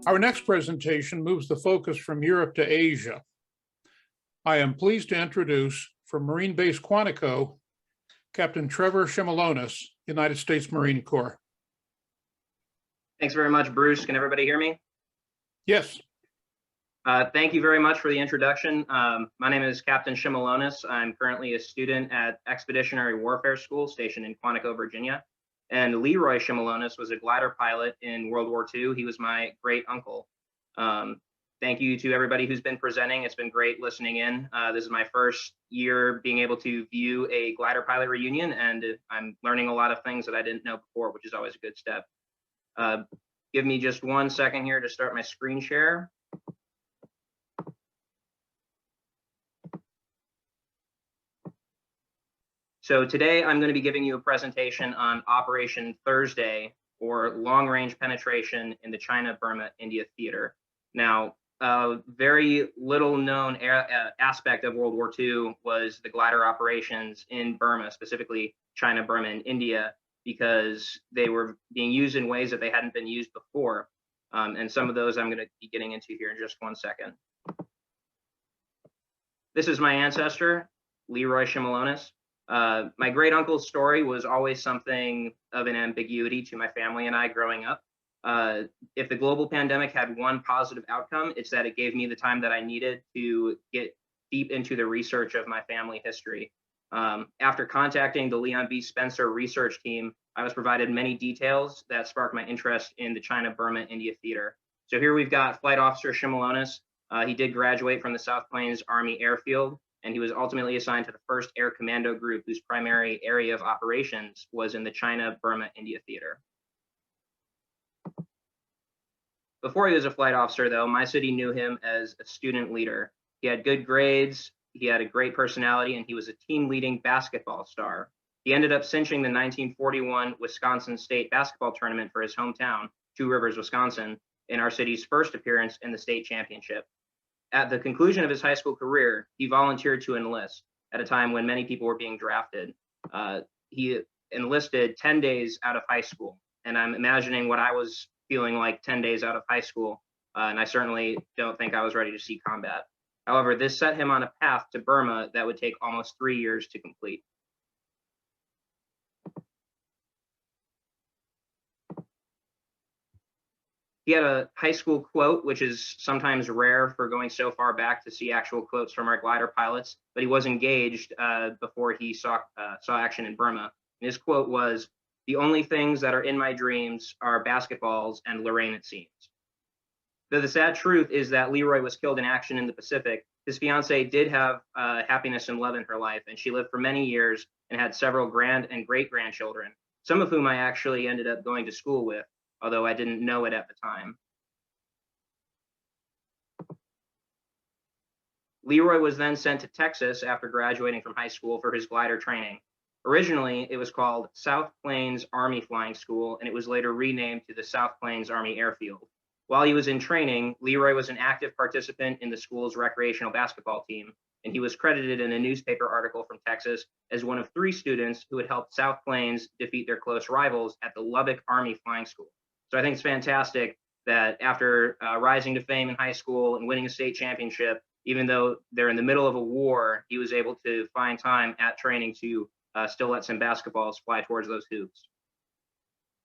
Our next presentation moves the focus from Europe to Asia. I am pleased to introduce, from Marine Base Quantico, Captain Trevor Shimulunas, United States Marine Corps. Thanks very much, Bruce. Can everybody hear me? Yes. Thank you very much for the introduction. My name is Captain Shimulunas. I'm currently a student at Expeditionary Warfare School stationed in Quantico, Virginia. And LeRoy Shimulunas was a glider pilot in World War II. He was my great uncle. Thank you to everybody who's been presenting. It's been great listening in. This is my first year being able to view a glider pilot reunion, and I'm learning a lot of things that I didn't know before, which is always a good step. Give me just 1 second here to start my screen share. So today I'm going to be giving you a presentation on Operation Thursday, or long-range penetration in the China-Burma-India Theater. Now, a very little known aspect of World War II was the glider operations in Burma, specifically China, Burma, and India, because they were being used in ways that they hadn't been used before. And some of those I'm going to be getting into here in just 1 second. This is my ancestor, LeRoy Shimulunas. My great uncle's story was always something of an ambiguity to my family and I growing up. If the global pandemic had one positive outcome, it's that it gave me the time that I needed to get deep into the research of my family history. After contacting the Leon B. Spencer research team, I was provided many details that sparked my interest in the China-Burma-India Theater. So here we've got Flight Officer Shimulunas. He did graduate from the South Plains Army Airfield, and he was ultimately assigned to the 1st Air Commando Group, whose primary area of operations was in the China-Burma-India Theater. Before he was a flight officer, though, my city knew him as a student leader. He had good grades, he had a great personality, and he was a team-leading basketball star. He ended up cinching the 1941 Wisconsin State basketball tournament for his hometown, Two Rivers, Wisconsin, in our city's first appearance in the state championship. At the conclusion of his high school career, he volunteered to enlist at a time when many people were being drafted. He enlisted 10 days out of high school, and I'm imagining what I was feeling like 10 days out of high school, and I certainly don't think I was ready to see combat. However, this set him on a path to Burma that would take almost 3 years to complete. He had a high school quote, which is sometimes rare for going so far back to see actual quotes from our glider pilots, but he was engaged before he saw action in Burma. And his quote was, "The only things that are in my dreams are basketballs and Lorraine, it seems." Though the sad truth is that LeRoy was killed in action in the Pacific, his fiancée did have happiness and love in her life, and she lived for many years and had several grand and great-grandchildren, some of whom I actually ended up going to school with, although I didn't know it at the time. LeRoy was then sent to Texas after graduating from high school for his glider training. Originally, it was called South Plains Army Flying School, and it was later renamed to the South Plains Army Airfield. While he was in training, LeRoy was an active participant in the school's recreational basketball team, and he was credited in a newspaper article from Texas as one of 3 students who had helped South Plains defeat their close rivals at the Lubbock Army Flying School. So I think it's fantastic that after rising to fame in high school and winning a state championship, even though they're in the middle of a war, he was able to find time at training to still let some basketballs fly towards those hoops.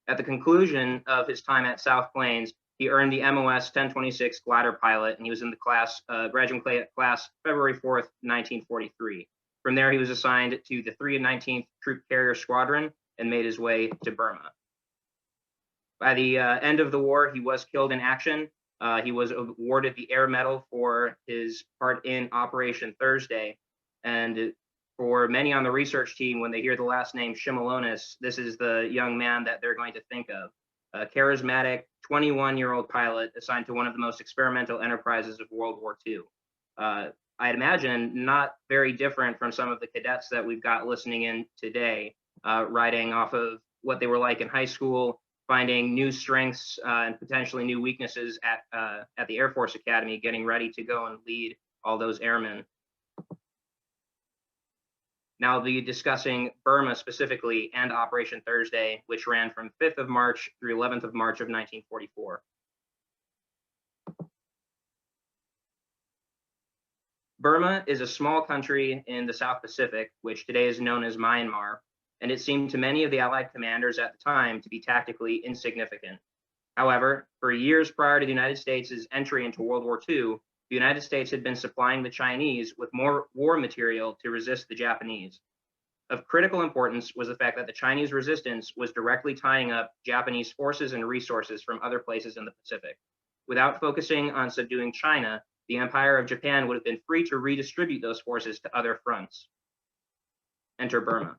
At the conclusion of his time at South Plains, he earned the MOS 1026 glider pilot, and he was in the class, graduating class February 4th, 1943. From there, he was assigned to the 319th Troop Carrier Squadron and made his way to Burma. By the end of the war, he was killed in action. He was awarded the Air Medal for his part in Operation Thursday. And for many on the research team, when they hear the last name Shimulunas, this is the young man that they're going to think of. A charismatic 21-year-old pilot assigned to one of the most experimental enterprises of World War II. I'd imagine not very different from some of the cadets that we've got listening in today, riding off of what they were like in high school, finding new strengths and potentially new weaknesses at the Air Force Academy, getting ready to go and lead all those airmen. Now I'll be discussing Burma specifically and Operation Thursday, which ran from 5th of March through 11th of March of 1944. Burma is a small country in the South Pacific, which today is known as Myanmar, and it seemed to many of the Allied commanders at the time to be tactically insignificant. However, for years prior to the United States' entry into World War II, the United States had been supplying the Chinese with more war material to resist the Japanese. Of critical importance was the fact that the Chinese resistance was directly tying up Japanese forces and resources from other places in the Pacific. Without focusing on subduing China, the Empire of Japan would have been free to redistribute those forces to other fronts. Enter Burma.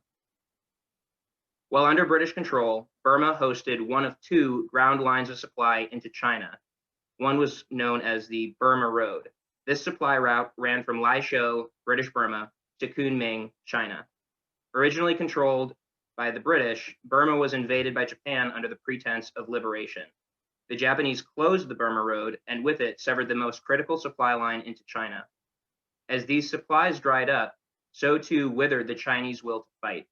While under British control, Burma hosted one of two ground lines of supply into China. One was known as the Burma Road. This supply route ran from Laishou, British Burma, to Kunming, China. Originally controlled by the British, Burma was invaded by Japan under the pretense of liberation. The Japanese closed the Burma Road and with it severed the most critical supply line into China. As these supplies dried up, so too withered the Chinese will to fight.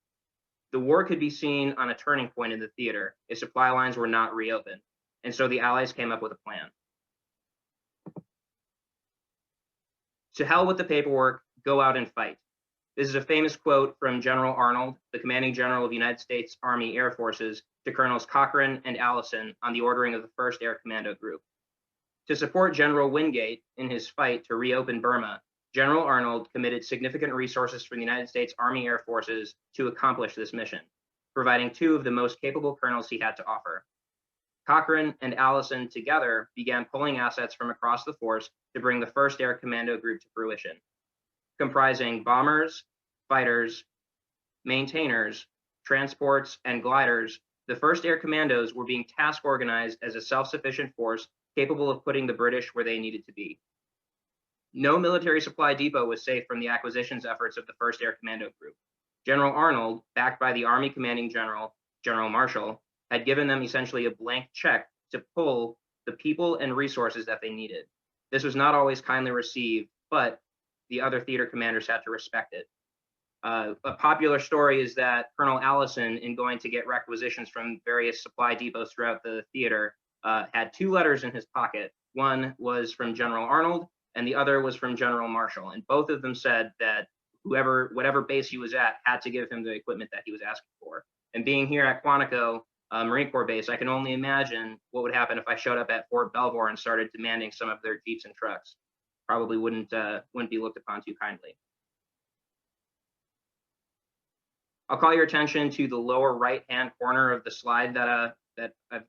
The war could be seen on a turning point in the theater if supply lines were not reopened, and so the Allies came up with a plan. To hell with the paperwork, go out and fight. This is a famous quote from General Arnold, the commanding general of the United States Army Air Forces, to Colonels Cochrane and Allison on the ordering of the 1st Air Commando Group. To support General Wingate in his fight to reopen Burma, General Arnold committed significant resources from the United States Army Air Forces to accomplish this mission, providing two of the most capable colonels he had to offer. Cochrane and Allison together began pulling assets from across the force to bring the 1st Air Commando Group to fruition. Comprising bombers, fighters, maintainers, transports, and gliders, the 1st Air Commandos were being task organized as a self-sufficient force capable of putting the British where they needed to be. No military supply depot was safe from the acquisitions efforts of the 1st Air Commando Group. General Arnold, backed by the Army Commanding General, General Marshall, had given them essentially a blank check to pull the people and resources that they needed. This was not always kindly received, but the other theater commanders had to respect it. A popular story is that Colonel Allison, in going to get requisitions from various supply depots throughout the theater, had two letters in his pocket. One was from General Arnold, and the other was from General Marshall. And both of them said that whatever base he was at had to give him the equipment that he was asking for. And being here at Quantico Marine Corps Base, I can only imagine what would happen if I showed up at Fort Belvoir and started demanding some of their Jeeps and trucks. Probably wouldn't be looked upon too kindly. I'll call your attention to the lower right-hand corner of the slide that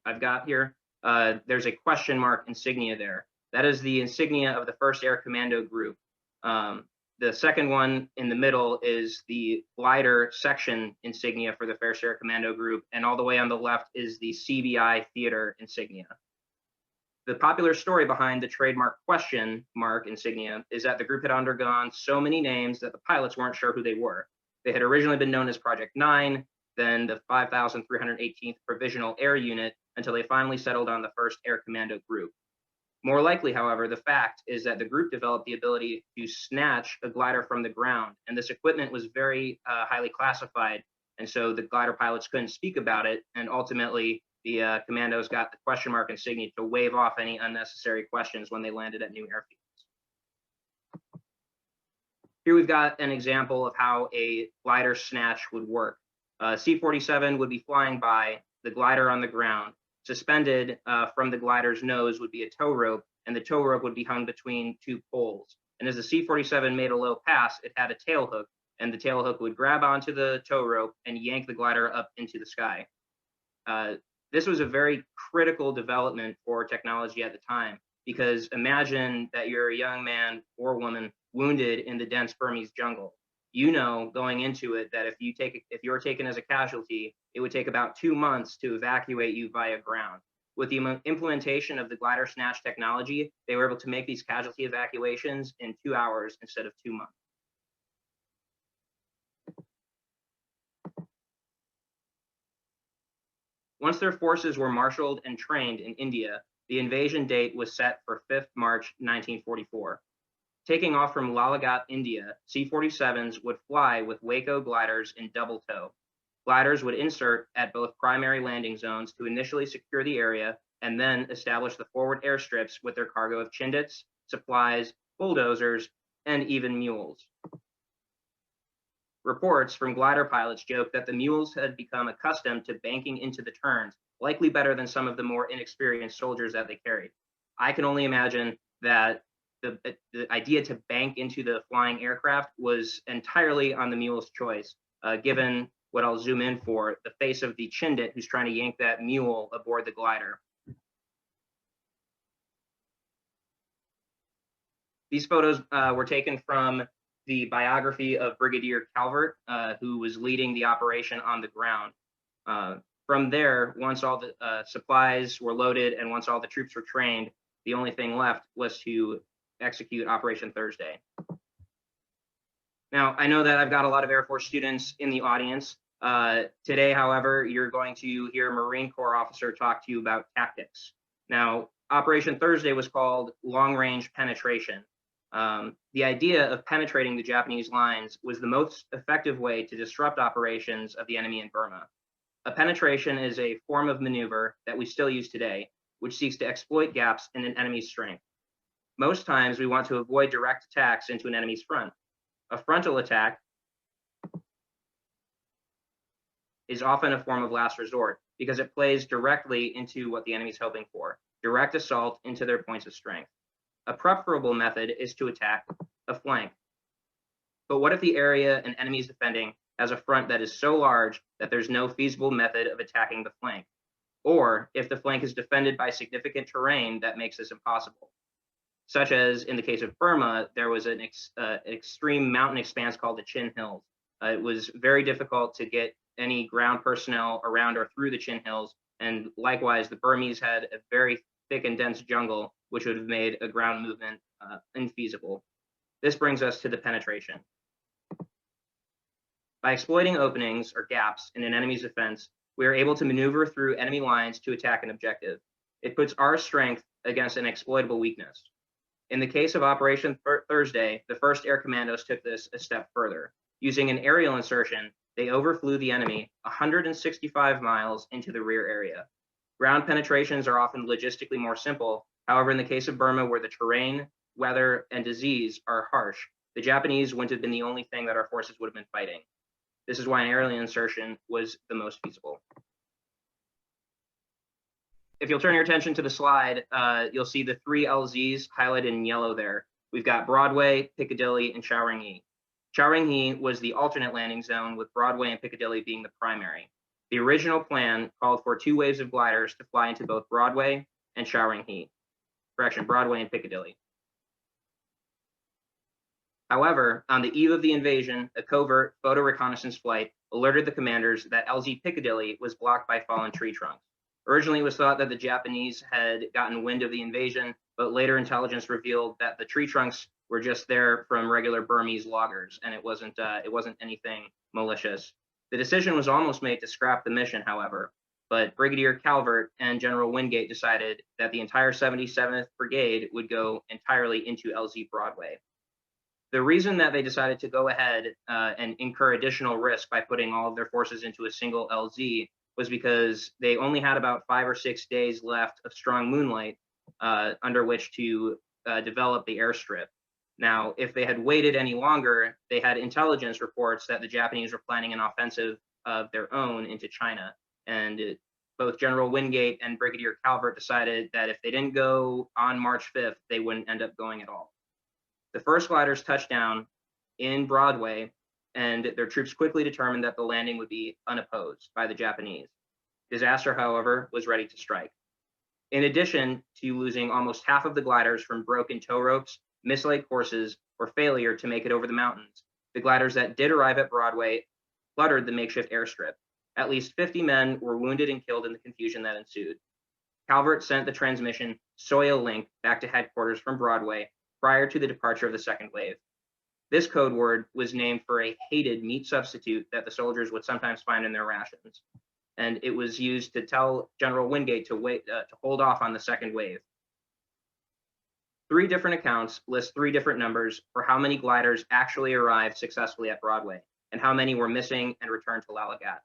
I've got here. There's a question mark insignia there. That is the insignia of the 1st Air Commando Group. The second one in the middle is the glider section insignia for the 1st Air Commando Group, and all the way on the left is the CBI theater insignia. The popular story behind the trademark question mark insignia is that the group had undergone so many names that the pilots weren't sure who they were. They had originally been known as Project 9, then the 5,318th Provisional Air Unit, until they finally settled on the 1st Air Commando Group. More likely, however, the fact is that the group developed the ability to snatch a glider from the ground, and this equipment was very highly classified, and so the glider pilots couldn't speak about it, and ultimately the commandos got the question mark insignia to wave off any unnecessary questions when they landed at new airfields. Here we've got an example of how a glider snatch would work. C-47 would be flying by, the glider on the ground. Suspended from the glider's nose would be a tow rope, and the tow rope would be hung between two poles. And as the C-47 made a low pass, it had a tail hook, and the tail hook would grab onto the tow rope and yank the glider up into the sky. This was a very critical development for technology at the time, because imagine that you're a young man or woman wounded in the dense Burmese jungle. You know, going into it, that if you're taken as a casualty, it would take about 2 months to evacuate you via ground. With the implementation of the glider snatch technology, they were able to make these casualty evacuations in 2 hours instead of 2 months. Once their forces were marshaled and trained in India, the invasion date was set for 5th March 1944. Taking off from Lalagat, India, C-47s would fly with Waco gliders in double tow. Gliders would insert at both primary landing zones to initially secure the area and then establish the forward airstrips with their cargo of chindits, supplies, bulldozers, and even mules. Reports from glider pilots joke that the mules had become accustomed to banking into the turns, likely better than some of the more inexperienced soldiers that they carried. I can only imagine that the idea to bank into the flying aircraft was entirely on the mule's choice, given what I'll zoom in for, the face of the Chindit who's trying to yank that mule aboard the glider. These photos were taken from the biography of Brigadier Calvert, who was leading the operation on the ground. From there, once all the supplies were loaded and once all the troops were trained, the only thing left was to execute Operation Thursday. Now, I know that I've got a lot of Air Force students in the audience. Today, however, you're going to hear a Marine Corps officer talk to you about tactics. Now, Operation Thursday was called long-range penetration. The idea of penetrating the Japanese lines was the most effective way to disrupt operations of the enemy in Burma. A penetration is a form of maneuver that we still use today, which seeks to exploit gaps in an enemy's strength. Most times, we want to avoid direct attacks into an enemy's front. A frontal attack is often a form of last resort because it plays directly into what the enemy's hoping for, direct assault into their points of strength. A preferable method is to attack a flank. But what if the area an enemy is defending has a front that is so large that there's no feasible method of attacking the flank? Or if the flank is defended by significant terrain that makes this impossible? Such as in the case of Burma, there was an extreme mountain expanse called the Chin Hills. It was very difficult to get any ground personnel around or through the Chin Hills, and likewise, the Burmese had a very thick and dense jungle, which would have made a ground movement infeasible. This brings us to the penetration. By exploiting openings or gaps in an enemy's defense, we are able to maneuver through enemy lines to attack an objective. It puts our strength against an exploitable weakness. In the case of Operation Thursday, the 1st Air Commandos took this a step further. Using an aerial insertion, they overflew the enemy 165 miles into the rear area. Ground penetrations are often logistically more simple. However, in the case of Burma, where the terrain, weather, and disease are harsh, the Japanese wouldn't have been the only thing that our forces would have been fighting. This is why an aerial insertion was the most feasible. If you'll turn your attention to the slide, you'll see the 3 LZs highlighted in yellow there. We've got Broadway, Piccadilly, and Chaoringhi. Chaoringhi was the alternate landing zone, with Broadway and Piccadilly being the primary. The original plan called for 2 waves of gliders to fly into both Broadway and Chaoringhi. Correction, Broadway and Piccadilly. However, on the eve of the invasion, a covert photo reconnaissance flight alerted the commanders that LZ Piccadilly was blocked by fallen tree trunks. Originally, it was thought that the Japanese had gotten wind of the invasion, but later intelligence revealed that the tree trunks were just there from regular Burmese loggers, and it wasn't anything malicious. The decision was almost made to scrap the mission, however, but Brigadier Calvert and General Wingate decided that the entire 77th Brigade would go entirely into LZ Broadway. The reason that they decided to go ahead and incur additional risk by putting all of their forces into a single LZ was because they only had about 5 or 6 days left of strong moonlight under which to develop the airstrip. Now, if they had waited any longer, they had intelligence reports that the Japanese were planning an offensive of their own into China. And both General Wingate and Brigadier Calvert decided that if they didn't go on March 5th, they wouldn't end up going at all. The first gliders touched down in Broadway, and their troops quickly determined that the landing would be unopposed by the Japanese. Disaster, however, was ready to strike. In addition to losing almost half of the gliders from broken tow ropes, mislaid courses, or failure to make it over the mountains, the gliders that did arrive at Broadway cluttered the makeshift airstrip. At least 50 men were wounded and killed in the confusion that ensued. Calvert sent the transmission Soil Link back to headquarters from Broadway prior to the departure of the second wave. This code word was named for a hated meat substitute that the soldiers would sometimes find in their rations, and it was used to tell General Wingate to wait to hold off on the second wave. 3 different accounts list 3 different numbers for how many gliders actually arrived successfully at Broadway and how many were missing and returned to Lalagat.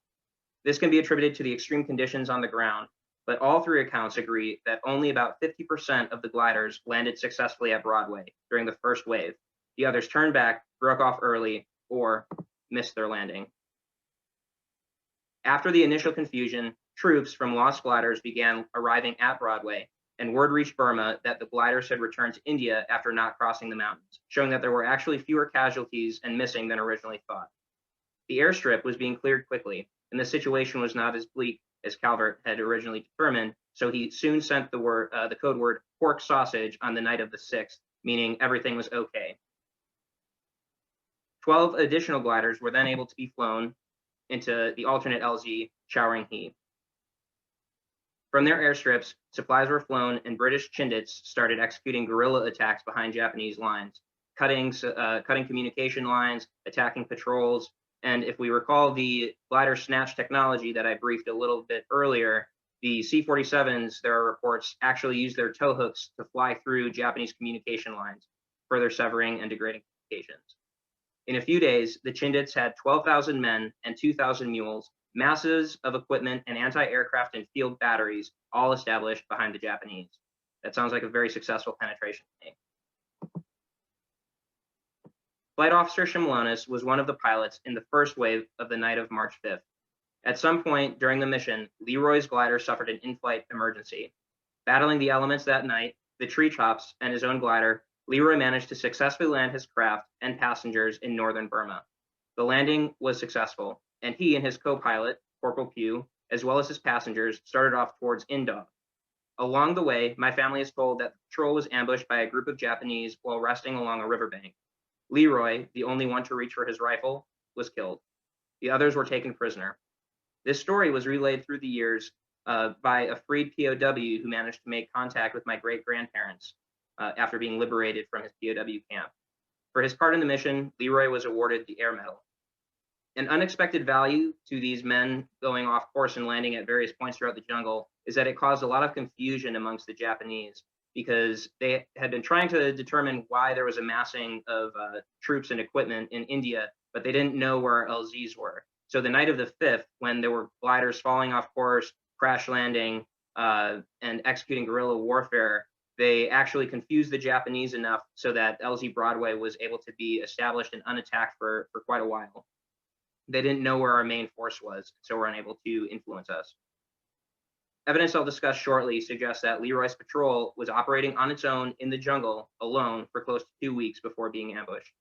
This can be attributed to the extreme conditions on the ground, but all 3 accounts agree that only about 50% of the gliders landed successfully at Broadway during the first wave. The others turned back, broke off early, or missed their landing. After the initial confusion, troops from lost gliders began arriving at Broadway, and word reached Burma that the gliders had returned to India after not crossing the mountains, showing that there were actually fewer casualties and missing than originally thought. The airstrip was being cleared quickly, and the situation was not as bleak as Calvert had originally determined, so he soon sent the code word pork sausage on the night of the 6th, meaning everything was okay. 12 additional gliders were then able to be flown into the alternate LZ Chowring-He. From their airstrips, supplies were flown and British Chindits started executing guerrilla attacks behind Japanese lines, cutting communication lines, attacking patrols, and if we recall the glider snatch technology that I briefed a little bit earlier, the C-47s, there are reports, actually used their tow hooks to fly through Japanese communication lines, further severing and degrading communications. In a few days, the Chindits had 12,000 men and 2,000 mules, masses of equipment and anti-aircraft and field batteries, all established behind the Japanese. That sounds like a very successful penetration to me. Flight Officer Shimulunas was one of the pilots in the first wave of the night of March 5th. At some point during the mission, LeRoy's glider suffered an in-flight emergency. Battling the elements that night, the treetops, and his own glider, LeRoy managed to successfully land his craft and passengers in northern Burma. The landing was successful, and he and his co-pilot, Corporal Pugh, as well as his passengers, started off towards Indog. Along the way, my family is told that the patrol was ambushed by a group of Japanese while resting along a riverbank. LeRoy, the only one to reach for his rifle, was killed. The others were taken prisoner. This story was relayed through the years by a freed POW who managed to make contact with my great-grandparents after being liberated from his POW camp. For his part in the mission, LeRoy was awarded the Air Medal. An unexpected value to these men going off course and landing at various points throughout the jungle is that it caused a lot of confusion amongst the Japanese because they had been trying to determine why there was a massing of troops and equipment in India, but they didn't know where our LZs were. So the night of the 5th, when there were gliders falling off course, crash landing, and executing guerrilla warfare, they actually confused the Japanese enough so that LZ Broadway was able to be established and unattacked for quite a while. They didn't know where our main force was, so were unable to influence us. Evidence I'll discuss shortly suggests that LeRoy's patrol was operating on its own in the jungle alone for close to 2 weeks before being ambushed.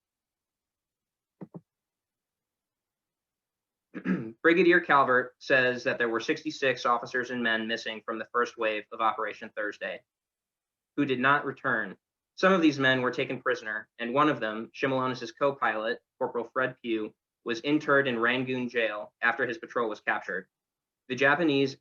Brigadier Calvert says that there were 66 officers and men missing from the first wave of Operation Thursday, who did not return. Some of these men were taken prisoner, and one of them, Shimulunas' co-pilot, Corporal Fred Pugh, was interred in Rangoon jail after his patrol was captured. The Japanese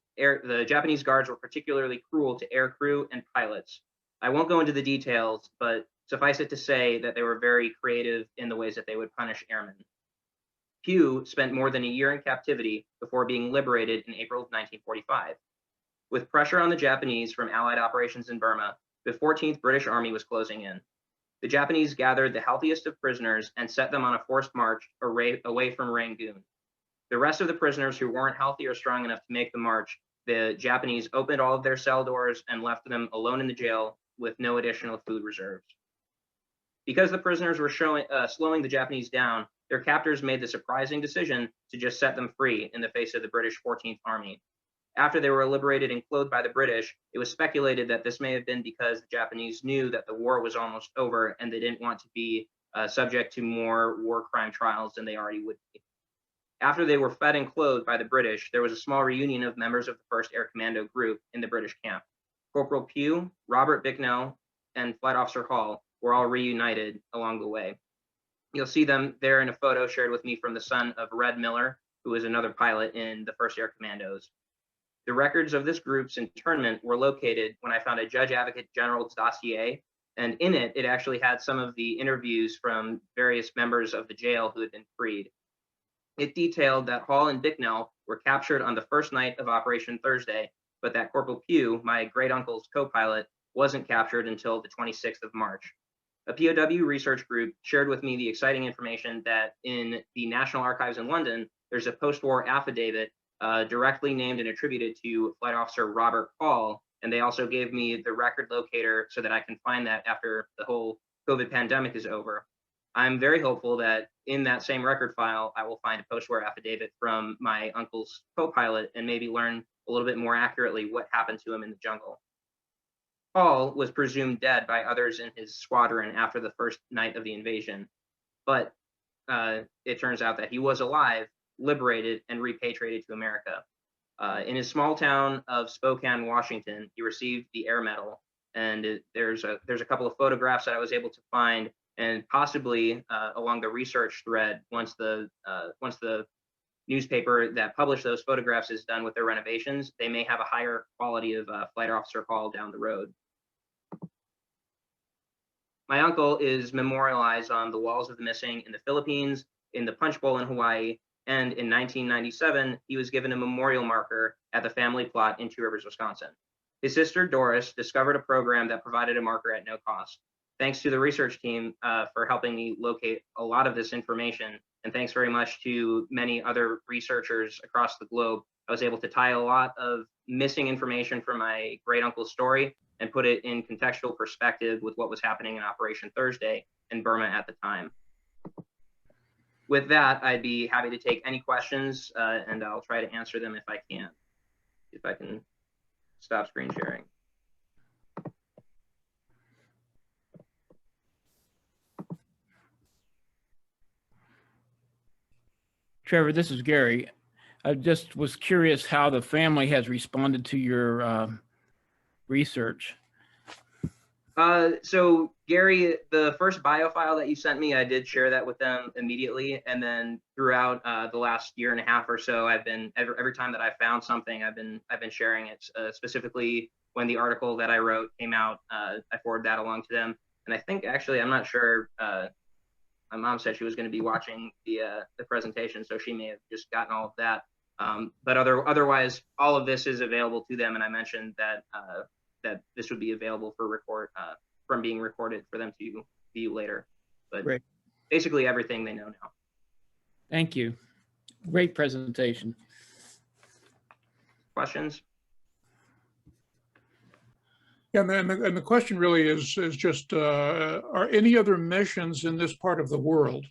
guards were particularly cruel to air crew and pilots. I won't go into the details, but suffice it to say that they were very creative in the ways that they would punish airmen. Pugh spent more than a year in captivity before being liberated in April of 1945. With pressure on the Japanese from Allied operations in Burma, the 14th British Army was closing in. The Japanese gathered the healthiest of prisoners and set them on a forced march away from Rangoon. The rest of the prisoners who weren't healthy or strong enough to make the march, the Japanese opened all of their cell doors and left them alone in the jail with no additional food reserves. Because the prisoners were slowing the Japanese down, their captors made the surprising decision to just set them free in the face of the British 14th Army. After they were liberated and clothed by the British, it was speculated that this may have been because the Japanese knew that the war was almost over and they didn't want to be subject to more war crime trials than they already would be. After they were fed and clothed by the British, there was a small reunion of members of the 1st Air Commando Group in the British camp. Corporal Pugh, Robert Bicknell, and Flight Officer Hall were all reunited along the way. You'll see them there in a photo shared with me from the son of Red Miller, who was another pilot in the 1st Air Commandos. The records of this group's internment were located when I found a Judge Advocate General's dossier, and in it, it actually had some of the interviews from various members of the jail who had been freed. It detailed that Hall and Bicknell were captured on the first night of Operation Thursday, but that Corporal Pugh, my great-uncle's co-pilot, wasn't captured until the 26th of March. A POW research group shared with me the exciting information that in the National Archives in London, there's a post-war affidavit directly named and attributed to Flight Officer Robert Hall, and they also gave me the record locator so that I can find that after the whole COVID pandemic is over. I'm very hopeful that in that same record file, I will find a post-war affidavit from my uncle's co-pilot and maybe learn a little bit more accurately what happened to him in the jungle. Paul was presumed dead by others in his squadron after the first night of the invasion, but it turns out that he was alive, liberated, and repatriated to America. In his small town of Spokane, Washington, he received the Air Medal, and there's a couple of photographs that I was able to find, and possibly along the research thread, once the newspaper that published those photographs is done with their renovations, they may have a higher quality of Flight Officer Hall down the road. My uncle is memorialized on the Walls of the Missing in the Philippines, in the Punch Bowl in Hawaii, and in 1997, he was given a memorial marker at the family plot in Two Rivers, Wisconsin. His sister, Doris, discovered a program that provided a marker at no cost. Thanks to the research team for helping me locate a lot of this information, and thanks very much to many other researchers across the globe, I was able to tie a lot of missing information from my great uncle's story and put it in contextual perspective with what was happening in Operation Thursday in Burma at the time. With that, I'd be happy to take any questions, and I'll try to answer them if I can. If I can stop screen sharing. Trevor, this is Gary. I just was curious how the family has responded to your research. So Gary, the first bio file that you sent me, I did share that with them immediately, and then throughout the last year and a half or so, I've been every time that I found something, I've been sharing it. Specifically, when the article that I wrote came out, I forwarded that along to them, and I think actually, I'm not sure. My mom said she was going to be watching the presentation, so she may have just gotten all of that. But otherwise, all of this is available to them, and I mentioned that that this would be available for from being recorded for them to view later. But Great. Basically everything they know now. Thank you. Great presentation. Questions? Yeah, and the question really is just, are any other missions in this part of the world?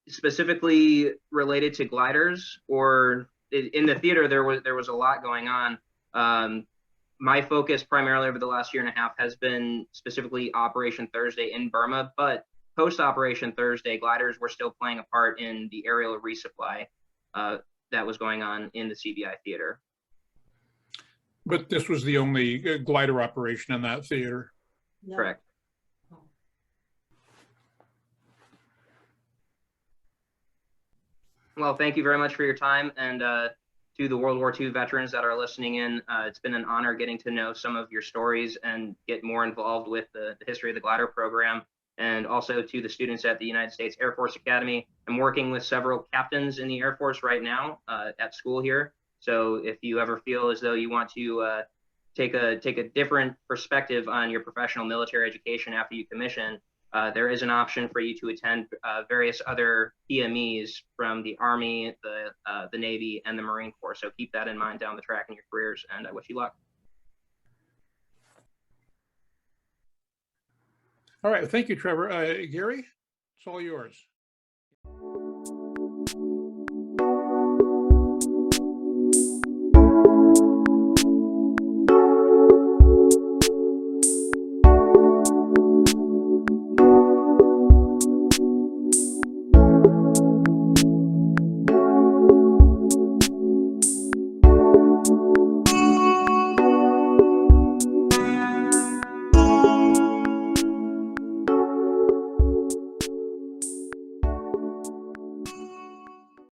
Specifically related to gliders, or in the theater, there was a lot going on. My focus primarily over the last year and a half has been specifically Operation Thursday in Burma, but post Operation Thursday, gliders were still playing a part in the aerial resupply that was going on in the CBI theater. But this was the only glider operation in that theater. Yeah. Correct. Well, thank you very much for your time, and to the World War II veterans that are listening in, it's been an honor getting to know some of your stories and get more involved with the history of the glider program, and also to the students at the United States Air Force Academy. I'm working with several captains in the Air Force right now at school here. So if you ever feel as though you want to take a different perspective on your professional military education after you commission, there is an option for you to attend various other PMEs from the Army, the Navy, and the Marine Corps. So keep that in mind down the track in your careers, and I wish you luck. All right, thank you, Trevor. Gary, it's all yours.